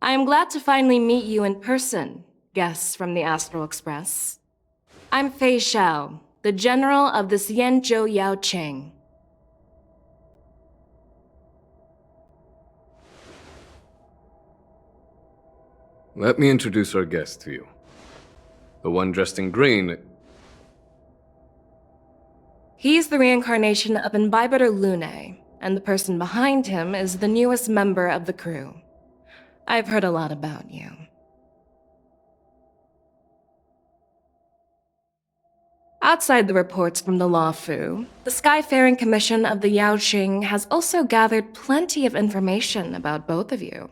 I am glad to finally meet you in person, guests from the Astral Express. I'm Fei Xiao, the general of the Xianzhou Yaoqing. Let me introduce our guest to you. The one dressed in green. He's the reincarnation of Imbibitor Lune, and the person behind him is the newest member of the crew. I've heard a lot about you. Outside the reports from the Lawfu, the Skyfaring Commission of the Yaoqing has also gathered plenty of information about both of you.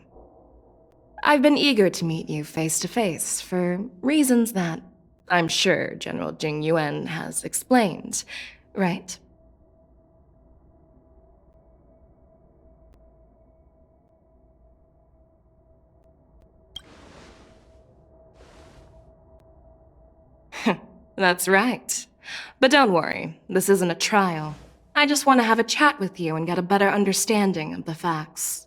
I've been eager to meet you face to face for reasons that I'm sure General Jing Yuan has explained, right? That's right. But don't worry, this isn't a trial. I just want to have a chat with you and get a better understanding of the facts.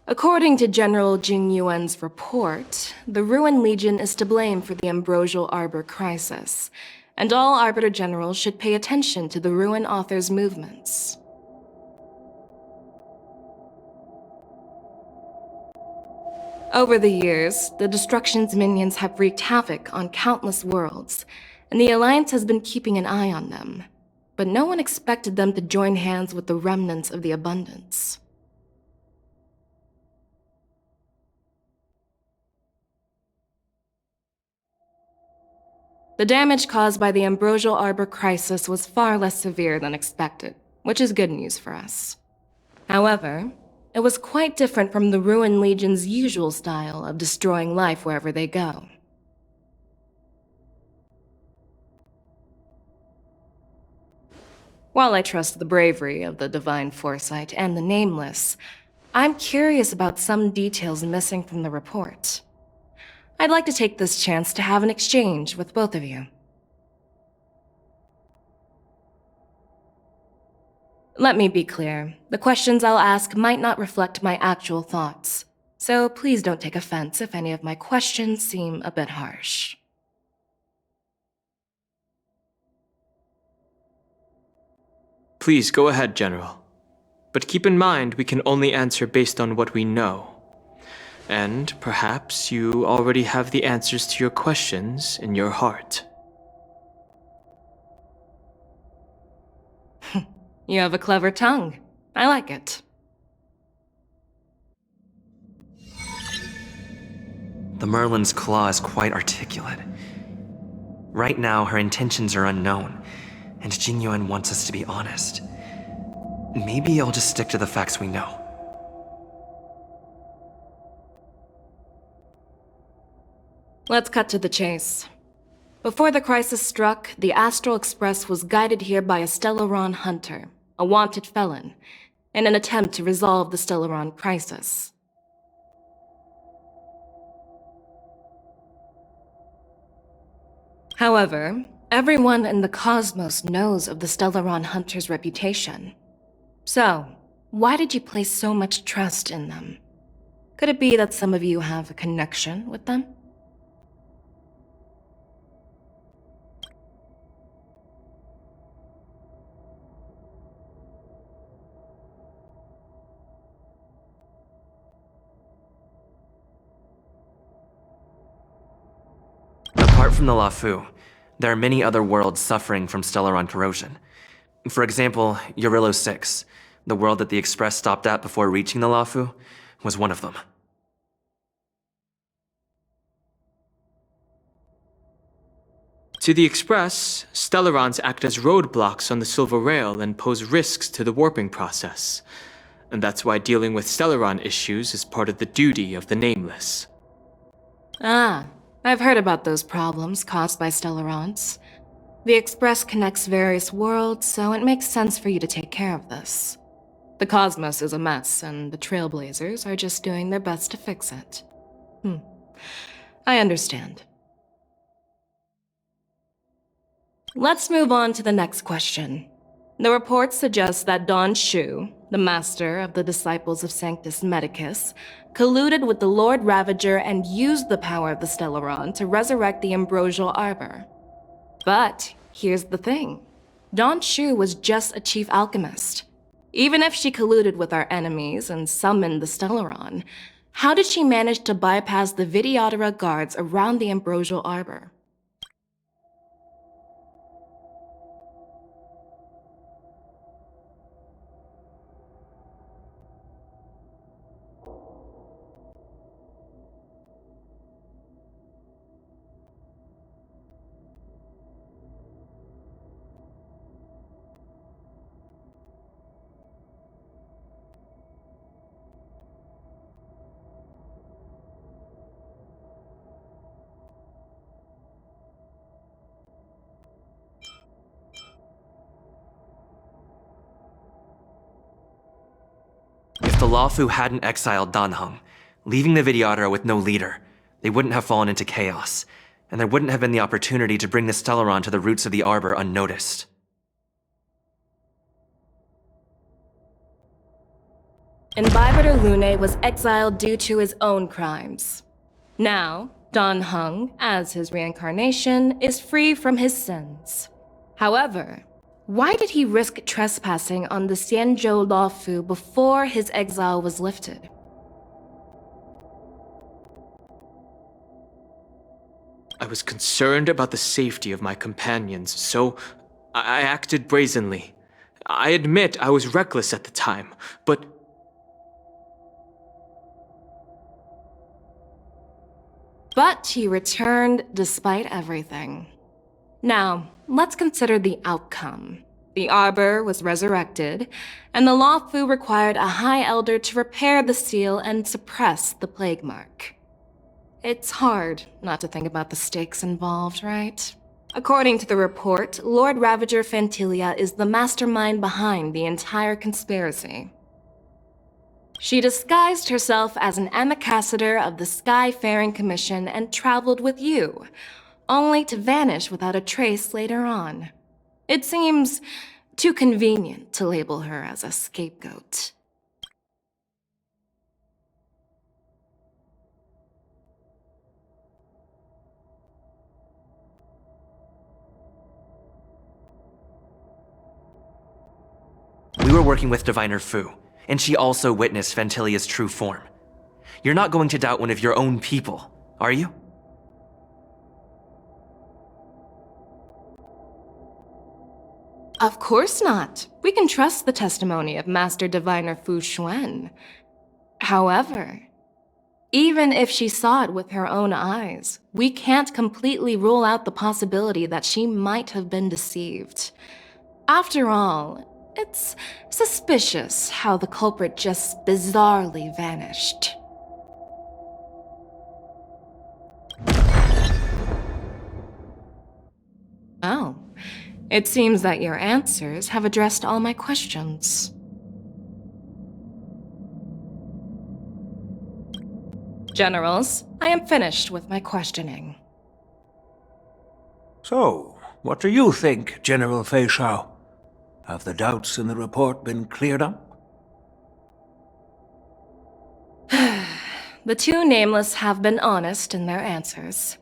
According to General Jing Yuan's report, the Ruin Legion is to blame for the Ambrosial Arbor crisis, and all Arbiter Generals should pay attention to the Ruin Author's movements. Over the years, the Destruction's minions have wreaked havoc on countless worlds, and the Alliance has been keeping an eye on them. But no one expected them to join hands with the remnants of the Abundance. The damage caused by the Ambrosial Arbor crisis was far less severe than expected, which is good news for us. However, it was quite different from the Ruin Legion's usual style of destroying life wherever they go. While I trust the bravery of the Divine Foresight and the Nameless, I'm curious about some details missing from the report. I'd like to take this chance to have an exchange with both of you. Let me be clear, the questions I'll ask might not reflect my actual thoughts, so please don't take offense if any of my questions seem a bit harsh. Please go ahead, General. But keep in mind we can only answer based on what we know. And perhaps you already have the answers to your questions in your heart. You have a clever tongue. I like it. The Merlin's claw is quite articulate. Right now, her intentions are unknown, and Jing Yuan wants us to be honest. Maybe I'll just stick to the facts we know. Let's cut to the chase. Before the crisis struck, the Astral Express was guided here by a Stellaron hunter, a wanted felon, in an attempt to resolve the Stellaron crisis. However, everyone in the cosmos knows of the Stellaron hunter's reputation. So, why did you place so much trust in them? Could it be that some of you have a connection with them? Apart from the Lawfu, there are many other worlds suffering from Stellaron corrosion. For example, Eurillo 6, the world that the Express stopped at before reaching the Lawfu, was one of them. To the Express, Stellarons act as roadblocks on the Silver Rail and pose risks to the warping process. And that's why dealing with Stellaron issues is part of the duty of the Nameless. Ah, I've heard about those problems caused by Stellarons. The Express connects various worlds, so it makes sense for you to take care of this. The cosmos is a mess, and the Trailblazers are just doing their best to fix it. I understand. Let's move on to the next question. The reports suggest that Don Shu, the master of the Disciples of Sanctus Medicus, colluded with the Lord Ravager and used the power of the Stellaron to resurrect the Ambrosial Arbor. But here's the thing. Don Shu was just a chief alchemist. Even if she colluded with our enemies and summoned the Stellaron, how did she manage to bypass the Videodora guards around the Ambrosial Arbor? If the Luofu hadn't exiled Danheng, leaving the Videodora with no leader, they wouldn't have fallen into chaos, and there wouldn't have been the opportunity to bring the Stellaron to the roots of the Arbor unnoticed. Imbibitor Lune was exiled due to his own crimes. Now, Dan Heng, as his reincarnation, is free from his sins. However, why did he risk trespassing on the Xianzhou Luofu before his exile was lifted? I was concerned about the safety of my companions, so I acted brazenly. I admit I was reckless at the time, but... But he returned despite everything. Now, let's consider the outcome. The Arbor was resurrected, and the Luofu required a High Elder to repair the seal and suppress the plague mark. It's hard not to think about the stakes involved, right? According to the report, Lord Ravager Fantilia is the mastermind behind the entire conspiracy. She disguised herself as an ambassador of the Skyfaring Commission and traveled with you, only to vanish without a trace later on. It seems too convenient to label her as a scapegoat. We were working with Diviner Fu, and she also witnessed Fantilia's true form. You're not going to doubt one of your own people, are you? Of course not. We can trust the testimony of Master Diviner Fu Xuan. However, even if she saw it with her own eyes, we can't completely rule out the possibility that she might have been deceived. After all, it's suspicious how the culprit just bizarrely vanished. Oh, it seems that your answers have addressed all my questions. Generals, I am finished with my questioning. So, what do you think, General Fei Shao? Have the doubts in the report been cleared up? The two nameless have been honest in their answers.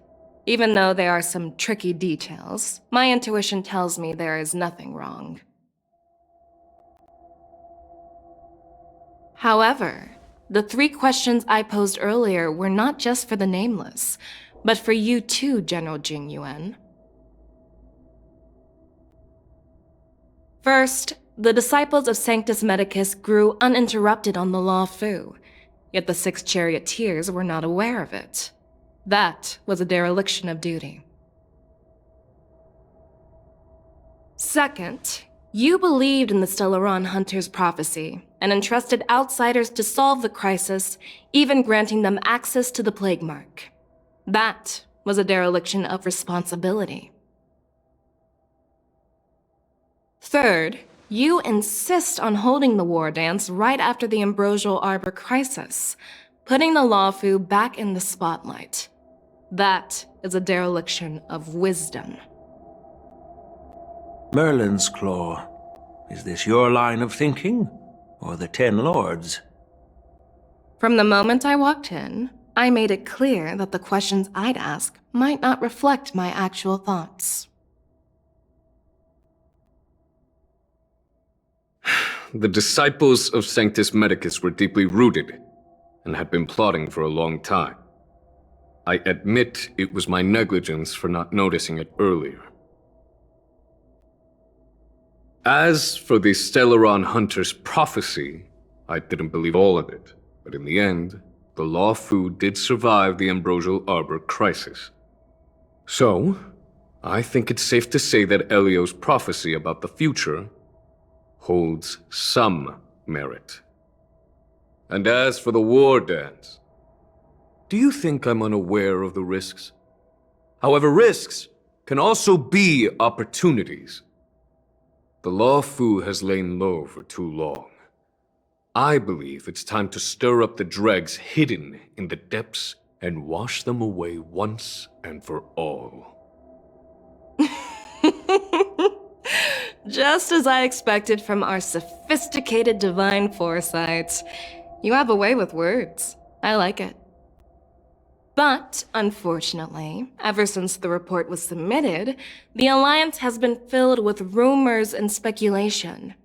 Even though there are some tricky details, my intuition tells me there is nothing wrong. However, the 3 questions I posed earlier were not just for the nameless, but for you too, General Jing Yuan. First, the disciples of Sanctus Medicus grew uninterrupted on the Luofu, yet the 6 charioteers were not aware of it. That was a dereliction of duty. Second, you believed in the Stellaron Hunter's prophecy and entrusted outsiders to solve the crisis, even granting them access to the plague mark. That was a dereliction of responsibility. Third, you insist on holding the war dance right after the Ambrosial Arbor crisis, putting the Luofu back in the spotlight. That is a dereliction of wisdom. Merlin's Claw. Is this your line of thinking, or the Ten Lords? From the moment I walked in, I made it clear that the questions I'd ask might not reflect my actual thoughts. The disciples of Sanctus Medicus were deeply rooted and had been plotting for a long time. I admit it was my negligence for not noticing it earlier. As for the Stellaron Hunter's prophecy, I didn't believe all of it, but in the end, the Law Fu did survive the Ambrosial Arbor crisis. So, I think it's safe to say that Elio's prophecy about the future holds some merit. And as for the war dance, do you think I'm unaware of the risks? However, risks can also be opportunities. The Law Fu has lain low for too long. I believe it's time to stir up the dregs hidden in the depths and wash them away once and for all. Just as I expected from our sophisticated divine foresight. You have a way with words. I like it. But, unfortunately, ever since the report was submitted, the Alliance has been filled with rumors and speculation.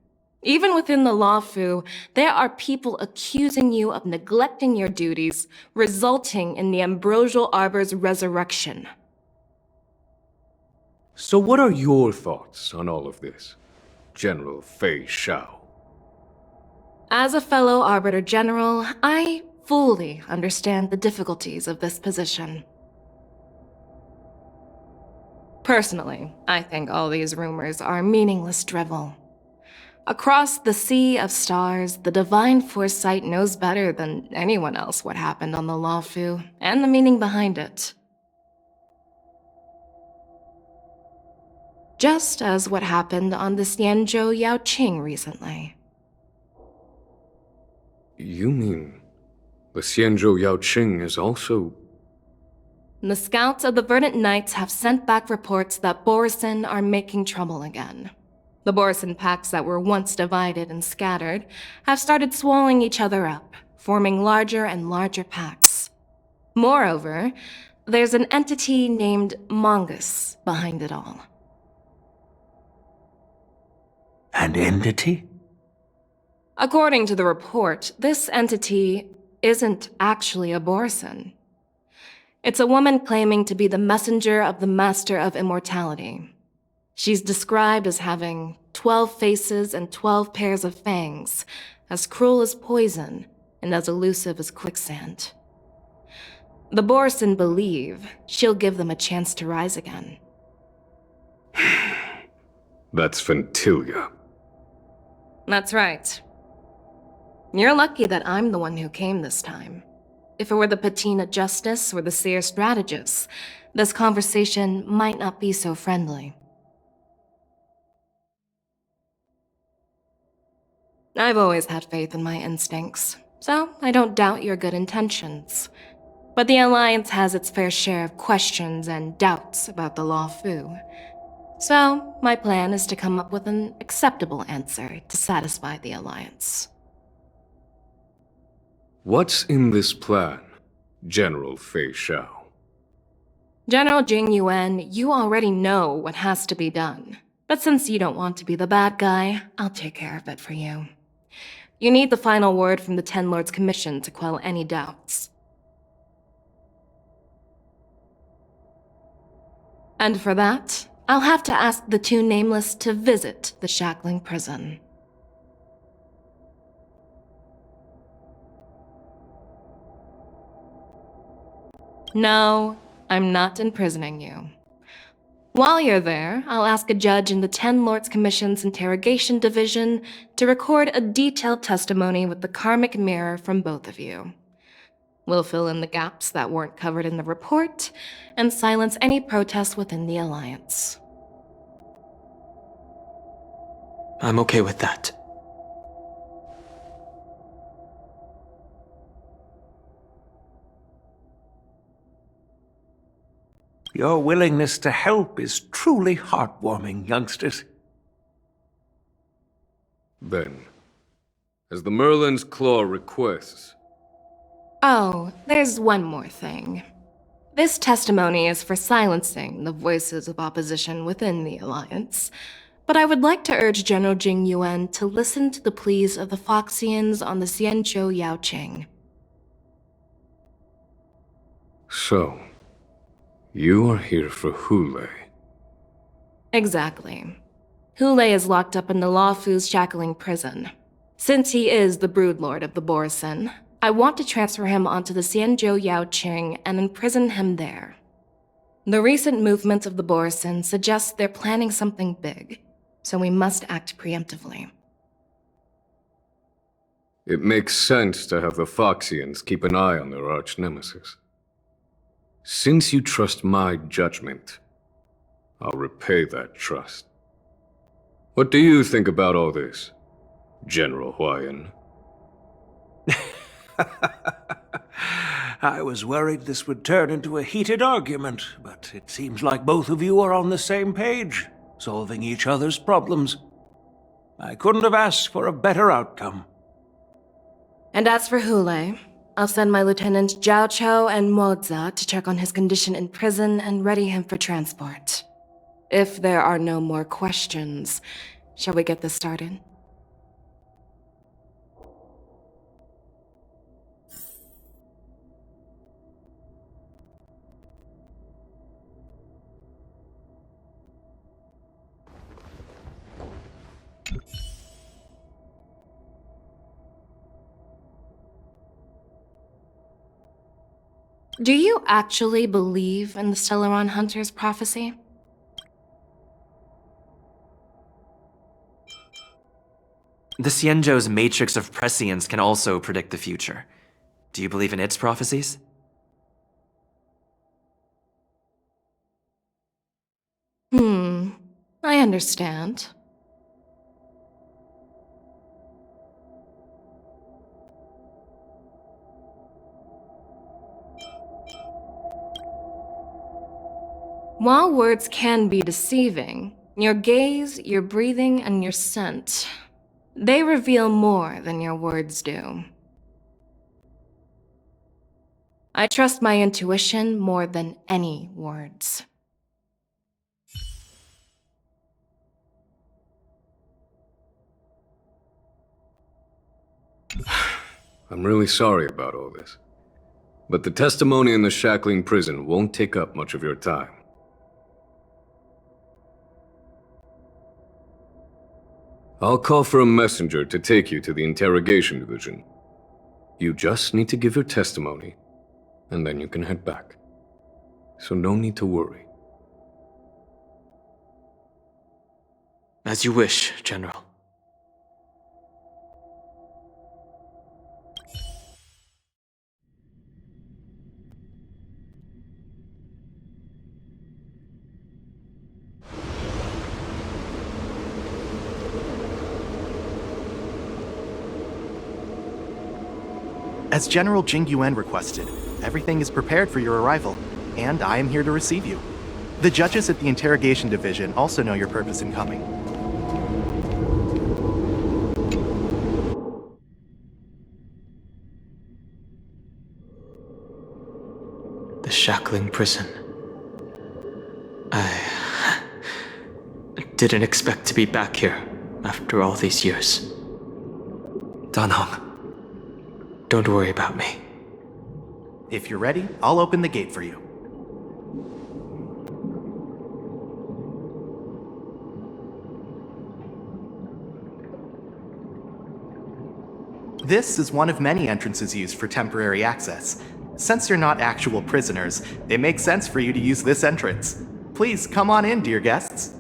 Even within the Law Fu, there are people accusing you of neglecting your duties, resulting in the Ambrosial Arbor's resurrection. So what are your thoughts on all of this, General Fei Shao? As a fellow Arbiter General, I fully understand the difficulties of this position. Personally, I think all these rumors are meaningless drivel. Across the sea of stars, the divine foresight knows better than anyone else what happened on the Law Fu, and the meaning behind it. Just as what happened on the Xianzhou Yaoqing recently. You mean the Xianzhou Yaoqing is also... The scouts of the Verdant Knights have sent back reports that Borisin are making trouble again. The Borisin packs that were once divided and scattered have started swallowing each other up, forming larger and larger packs. Moreover, there's an entity named Mongus behind it all. An entity? According to the report, this entity isn't actually a Borisin. It's a woman claiming to be the messenger of the Master of Immortality. She's described as having 12 faces and 12 pairs of fangs, as cruel as poison and as elusive as quicksand. The Borisin believe she'll give them a chance to rise again. That's Ventilia. That's right. You're lucky that I'm the one who came this time. If it were the Patina Justice or the Seer Strategist, this conversation might not be so friendly. I've always had faith in my instincts, so I don't doubt your good intentions. But the Alliance has its fair share of questions and doubts about the Law Fu. So, my plan is to come up with an acceptable answer to satisfy the Alliance. What's in this plan, General Fei Shao? General Jing Yuan, you already know what has to be done. But since you don't want to be the bad guy, I'll take care of it for you. You need the final word from the Ten Lords Commission to quell any doubts. And for that, I'll have to ask the two Nameless to visit the Shackling Prison. No, I'm not imprisoning you. While you're there, I'll ask a judge in the Ten Lords Commission's Interrogation Division to record a detailed testimony with the karmic mirror from both of you. We'll fill in the gaps that weren't covered in the report, and silence any protests within the Alliance. I'm okay with that. Your willingness to help is truly heartwarming, youngsters. Then, as the Merlin's Claw requests, Oh, there's one more thing. This testimony is for silencing the voices of opposition within the Alliance, but I would like to urge General Jing Yuan to listen to the pleas of the Foxians on the Xianzhou Yaoqing. so, you are here for Hule. Exactly. Hule is locked up in the Lawfu's shackling prison. Since he is the broodlord of the Borison, I want to transfer him onto the Xianzhou Yaoqing and imprison him there. The recent movements of the Borison suggest they're planning something big, so we must act preemptively. It makes sense to have the Foxians keep an eye on their arch-nemesis. Since you trust my judgment, I'll repay that trust. What do you think about all this, General Huayan? I was worried this would turn into a heated argument, but it seems like both of you are on the same page, solving each other's problems. I couldn't have asked for a better outcome. And as for Hule, I'll send my lieutenants Zhao Chou and Moza to check on his condition in prison and ready him for transport. If there are no more questions, shall we get this started? Do you actually believe in the Stellaron Hunter's prophecy? The Xianzhou's matrix of prescience can also predict the future. Do you believe in its prophecies? I understand. While words can be deceiving, your gaze, your breathing, and your scent, they reveal more than your words do. I trust my intuition more than any words. I'm really sorry about all this. But the testimony in the shackling prison won't take up much of your time. I'll call for a messenger to take you to the interrogation division. You just need to give your testimony, and then you can head back. So no need to worry. As you wish, General. As General Jing Yuan requested, everything is prepared for your arrival, and I am here to receive you. The judges at the interrogation division also know your purpose in coming. The shackling prison. I didn't expect to be back here after all these years. Danhong. Don't worry about me. If you're ready, I'll open the gate for you. This is one of many entrances used for temporary access. Since you're not actual prisoners, it makes sense for you to use this entrance. Please come on in, dear guests.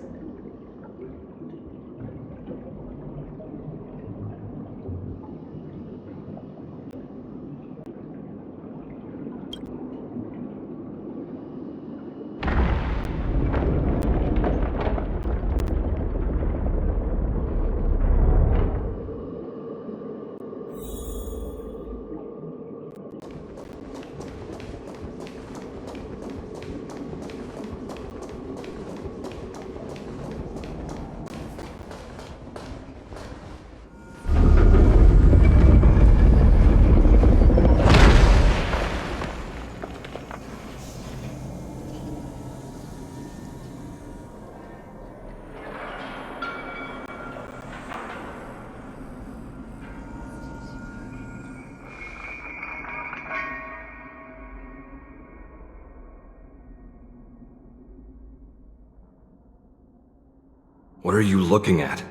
What are you looking at?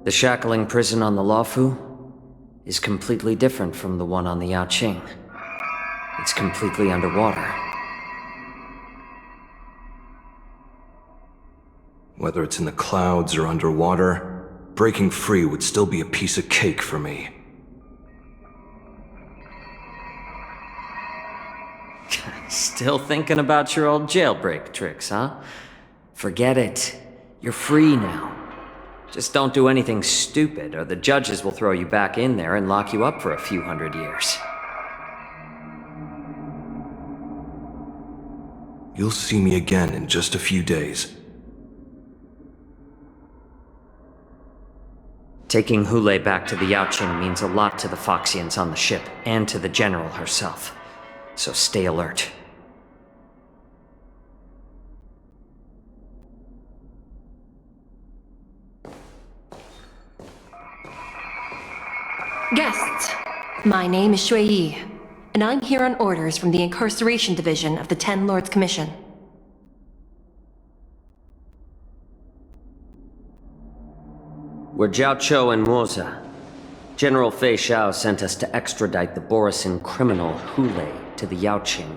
The shackling prison on the Luofu is completely different from the one on the Yaoqing. It's completely underwater. Whether it's in the clouds or underwater, breaking free would still be a piece of cake for me. Still thinking about your old jailbreak tricks, huh? Forget it. You're free now. Just don't do anything stupid, or the judges will throw you back in there and lock you up for a few hundred years. You'll see me again in just a few days. Taking Hule back to the Yaoqing means a lot to the Foxians on the ship, and to the General herself. So stay alert. Guests, my name is Shui Yi, and I'm here on orders from the Incarceration Division of the Ten Lords Commission. We're Jiao Cho and Moza. General Fei Xiao sent us to extradite the Borisin criminal Hule to the Yaoqing.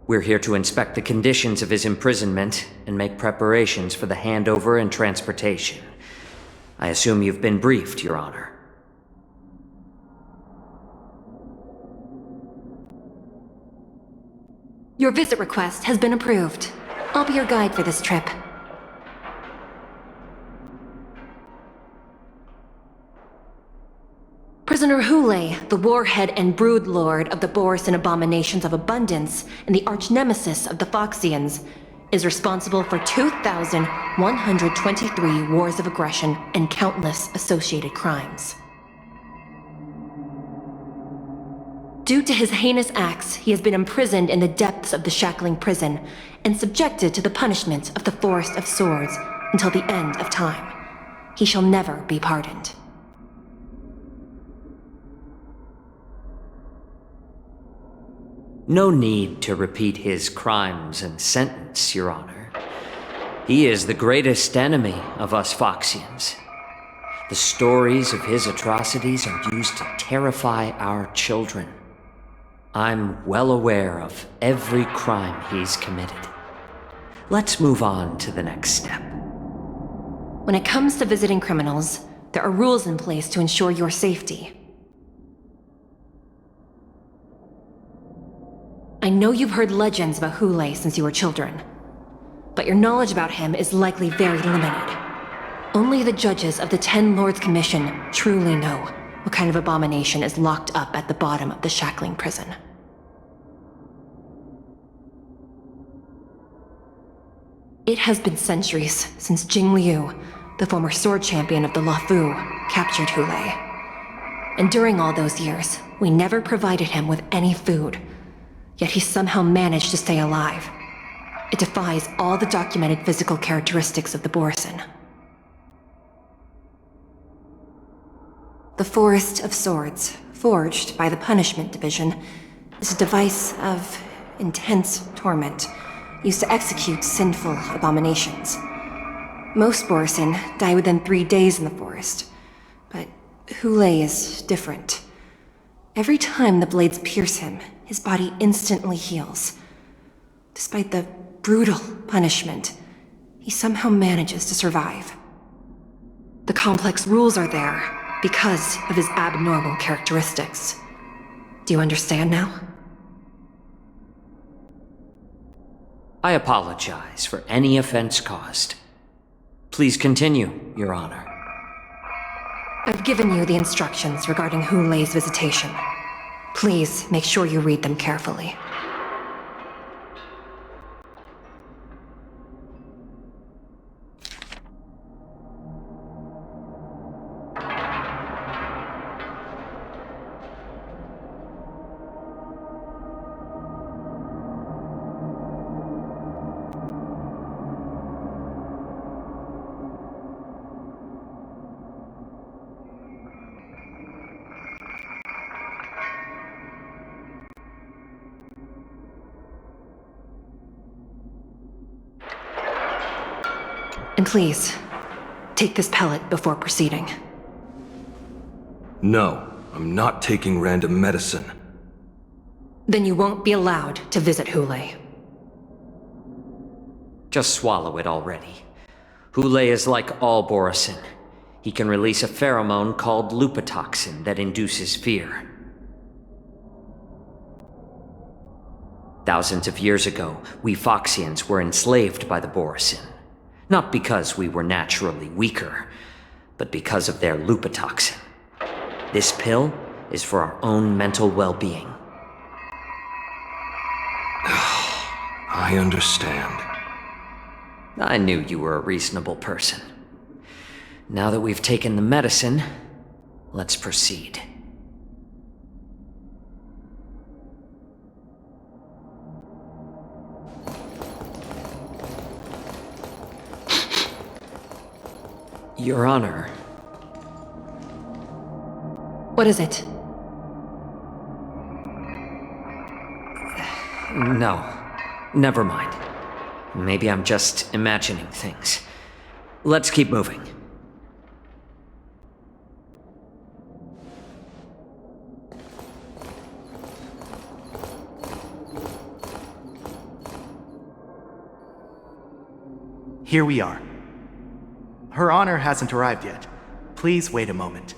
We're here to inspect the conditions of his imprisonment and make preparations for the handover and transportation. I assume you've been briefed, Your Honor. Your visit request has been approved. I'll be your guide for this trip. Prisoner Hule, the warhead and brood lord of the Borisin Abominations of Abundance and the arch-nemesis of the Foxians, is responsible for 2,123 wars of aggression and countless associated crimes. Due to his heinous acts, he has been imprisoned in the depths of the shackling prison and subjected to the punishment of the Forest of Swords until the end of time. He shall never be pardoned. No need to repeat his crimes and sentence, Your Honor. He is the greatest enemy of us Foxians. The stories of his atrocities are used to terrify our children. I'm well aware of every crime he's committed. Let's move on to the next step. When it comes to visiting criminals, there are rules in place to ensure your safety. I know you've heard legends about Hule since you were children, but your knowledge about him is likely very limited. Only the judges of the Ten Lords Commission truly know what kind of abomination is locked up at the bottom of the shackling prison. It has been centuries since Jing Liu, the former sword champion of the Luofu, captured Hule. And during all those years, we never provided him with any food. Yet he somehow managed to stay alive. It defies all the documented physical characteristics of the Borisin. The Forest of Swords, forged by the Punishment Division, is a device of intense torment, used to execute sinful abominations. Most Borisin die within 3 days in the forest, but Hule is different. Every time the blades pierce him, his body instantly heals. Despite the brutal punishment, he somehow manages to survive. The complex rules are there because of his abnormal characteristics. Do you understand now? I apologize for any offense caused. Please continue, Your Honor. I've given you the instructions regarding Hule's visitation. Please make sure you read them carefully. And please, take this pellet before proceeding. No, I'm not taking random medicine. Then you won't be allowed to visit Hule. Just swallow it already. Hule is like all Borisin. He can release a pheromone called lupatoxin that induces fear. Thousands of years ago, we Foxians were enslaved by the Borisin. Not because we were naturally weaker, but because of their lupatoxin. This pill is for our own mental well-being. I understand. I knew you were a reasonable person. Now that we've taken the medicine, let's proceed. Your Honor. What is it? No. Never mind. Maybe I'm just imagining things. Let's keep moving. Here we are. Her Honor hasn't arrived yet. Please wait a moment.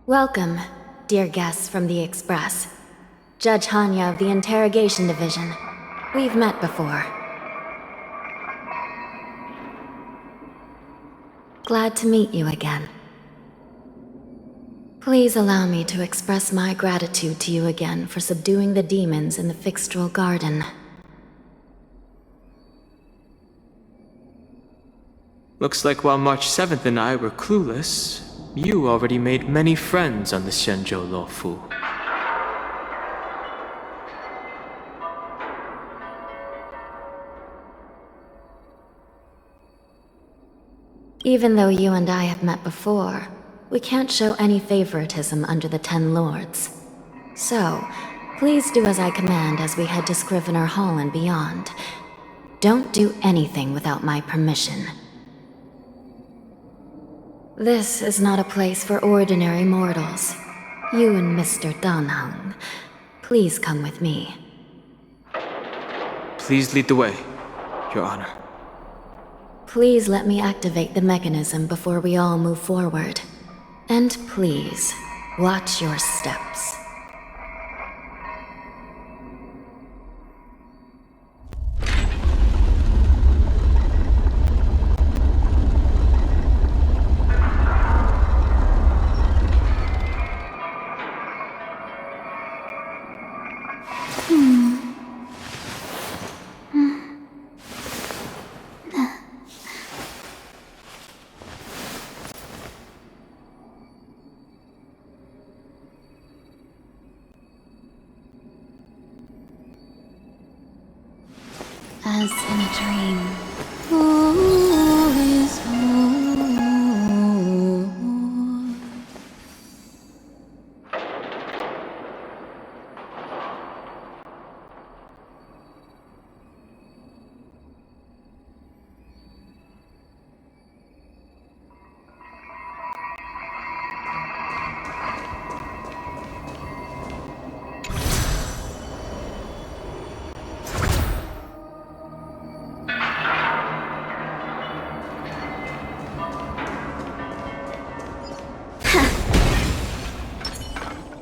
Welcome, dear guests from the Express. Judge Hanya of the Interrogation Division. We've met before. Glad to meet you again. Please allow me to express my gratitude to you again for subduing the demons in the Fixtral Garden. Looks like while March 7th and I were clueless, you already made many friends on the Shenzhou Luofu. Even though you and I have met before, we can't show any favoritism under the Ten Lords. So, please do as I command as we head to Scrivener Hall and beyond. Don't do anything without my permission. This is not a place for ordinary mortals. You and Mr. Danheng, please come with me. Please lead the way, Your Honor. Please let me activate the mechanism before we all move forward. And please, watch your steps. As in a dream. All is whole.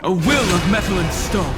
A will of metal and stone.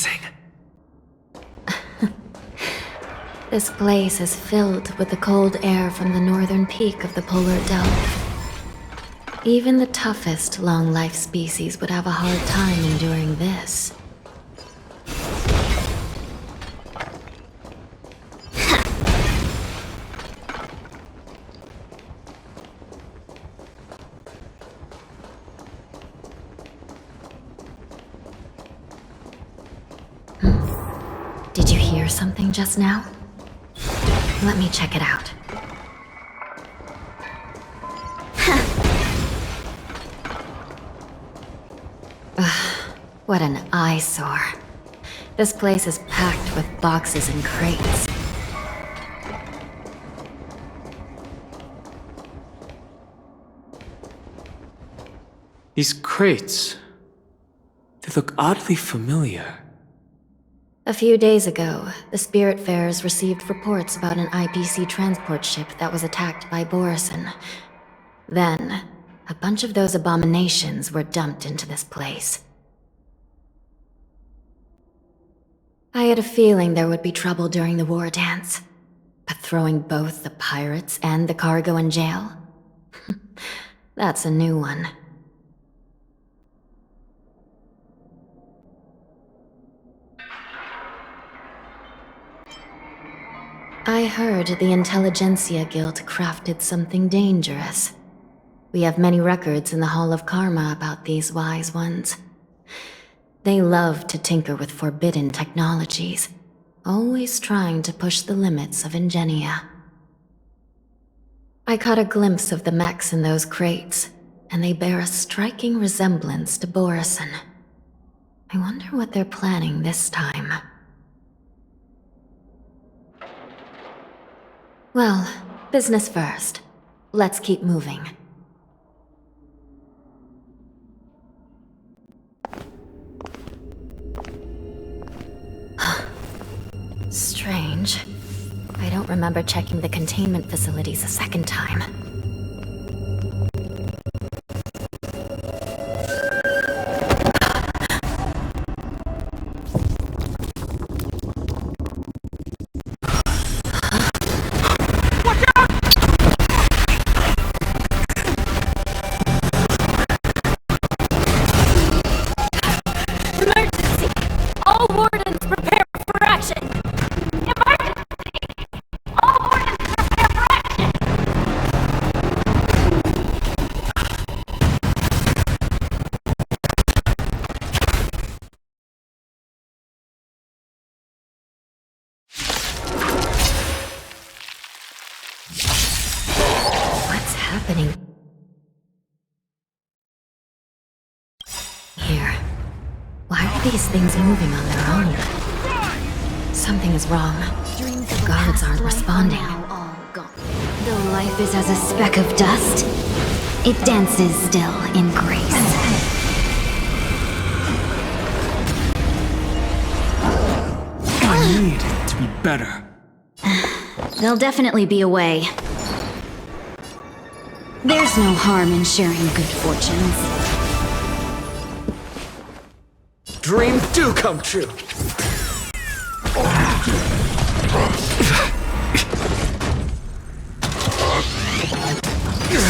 amazing. This place is filled with the cold air from the northern peak of the polar delta. Even the toughest long-life species would have a hard time enduring this. Did you hear something just now? Let me check it out. Ugh, what an eyesore. This place is packed with boxes and crates. These crates, they look oddly familiar. A few days ago, the Spiritfarers received reports about an IPC transport ship that was attacked by Borison. Then, a bunch of those abominations were dumped into this place. I had a feeling there would be trouble during the war dance, but throwing both the pirates and the cargo in jail? That's a new one. I heard the Intelligentsia Guild crafted something dangerous. We have many records in the Hall of Karma about these wise ones. They love to tinker with forbidden technologies, always trying to push the limits of Ingenia. I caught a glimpse of the mechs in those crates, and they bear a striking resemblance to Borison. I wonder what they're planning this time. Well, business first. Let's keep moving. Strange. I don't remember checking the containment facilities a second time. Emergency! All wardens prepare for action! Emergency! All wardens prepare for action! What's happening? Here. Why are these things moving on their own? Something is wrong. The guards aren't responding. Though life is as a speck of dust, it dances still in grace. I need to be better. There'll definitely be a way. There's no harm in sharing good fortunes. Dreams do come true!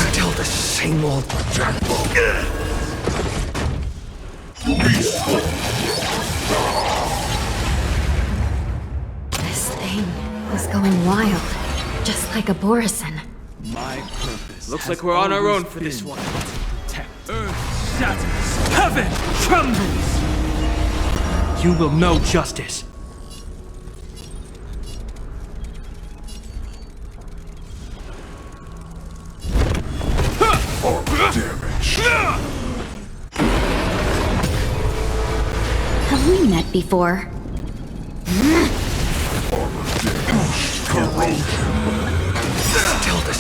Still the same old... This thing is going wild, just like a Borison. My purpose. Looks like we're on our own for this one. Earth shatters. Heaven trembles. You will know justice. Have we met before? Still the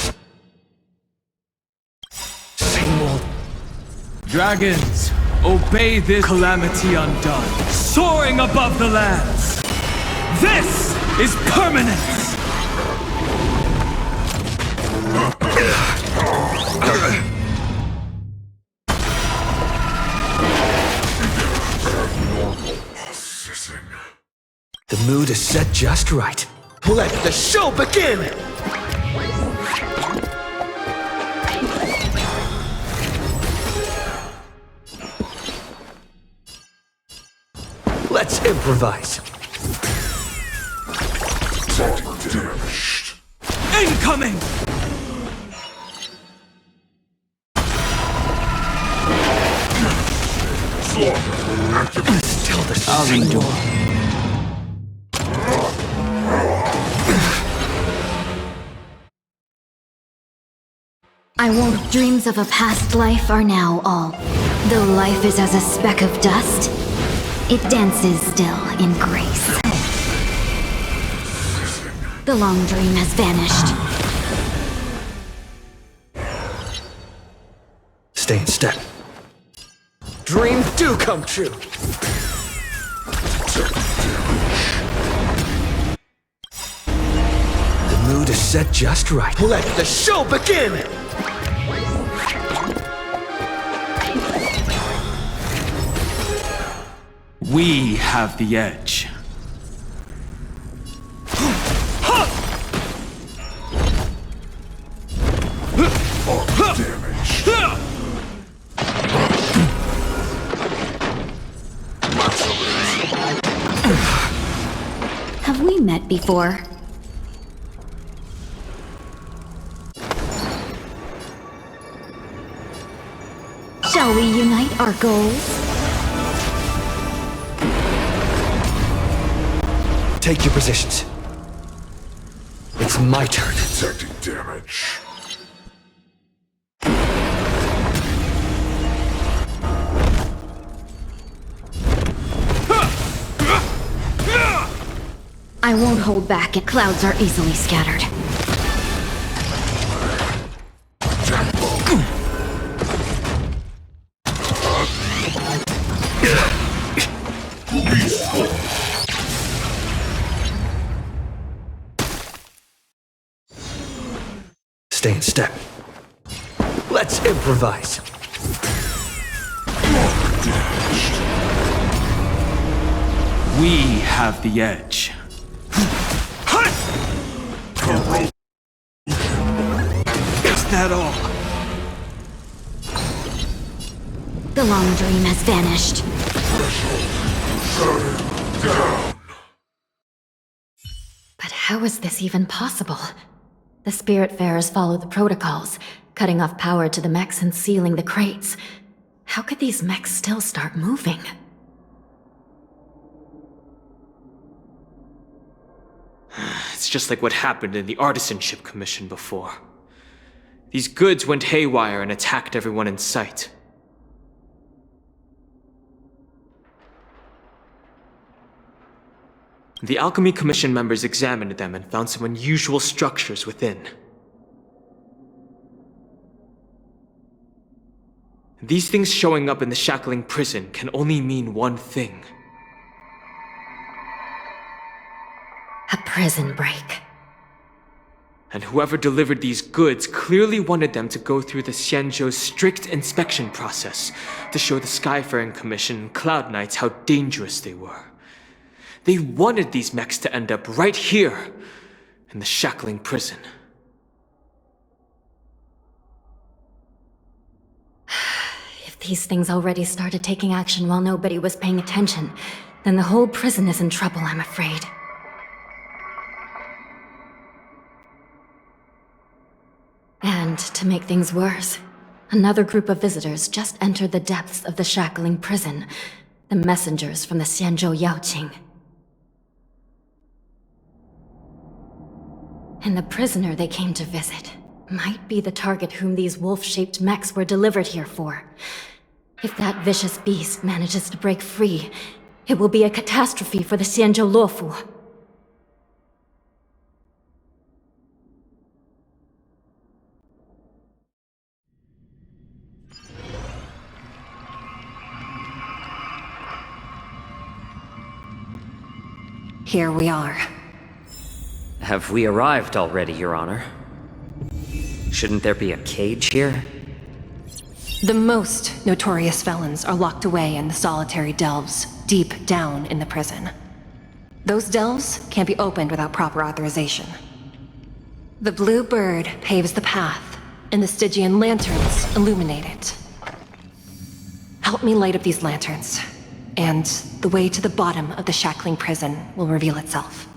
same old... Dragons, obey this calamity undone, soaring above the lands. This is permanence. The mood is set just right. Let the show begin! Let's improvise. Incoming! Still the same. I won't. Dreams of a past life are now all. Though life is as a speck of dust, it dances still in grace. The long dream has vanished. Stay in step. Dreams do come true. The mood is set just right. Let the show begin! We have the edge. Have we met before? Shall we unite our goals? Take your positions. It's my turn. Detecting damage. I won't hold back. Clouds are easily scattered. Stay in step. Let's improvise. We have the edge. Is that all? The long dream has vanished. But how is this even possible? The Spiritfarers follow the protocols, cutting off power to the mechs and sealing the crates. How could these mechs still start moving? It's just like what happened in the Artisanship Commission before. These goods went haywire and attacked everyone in sight. The Alchemy Commission members examined them and found some unusual structures within. These things showing up in the Shackling prison can only mean one thing. A prison break. And whoever delivered these goods clearly wanted them to go through the Xianzhou's strict inspection process to show the Skyfaring Commission and Cloud Knights how dangerous they were. They wanted these mechs to end up right here, in the Shackling prison. If these things already started taking action while nobody was paying attention, then the whole prison is in trouble, I'm afraid. And to make things worse, another group of visitors just entered the depths of the Shackling prison, the messengers from the Xianzhou Yaoqing. And the prisoner they came to visit might be the target whom these wolf-shaped mechs were delivered here for. If that vicious beast manages to break free, it will be a catastrophe for the Xianzhou Luofu. Here we are. Have we arrived already, Your Honor? Shouldn't there be a cage here? The most notorious felons are locked away in the solitary delves, deep down in the prison. Those delves can't be opened without proper authorization. The blue bird paves the path, and the Stygian lanterns illuminate it. Help me light up these lanterns, and the way to the bottom of the shackling prison will reveal itself.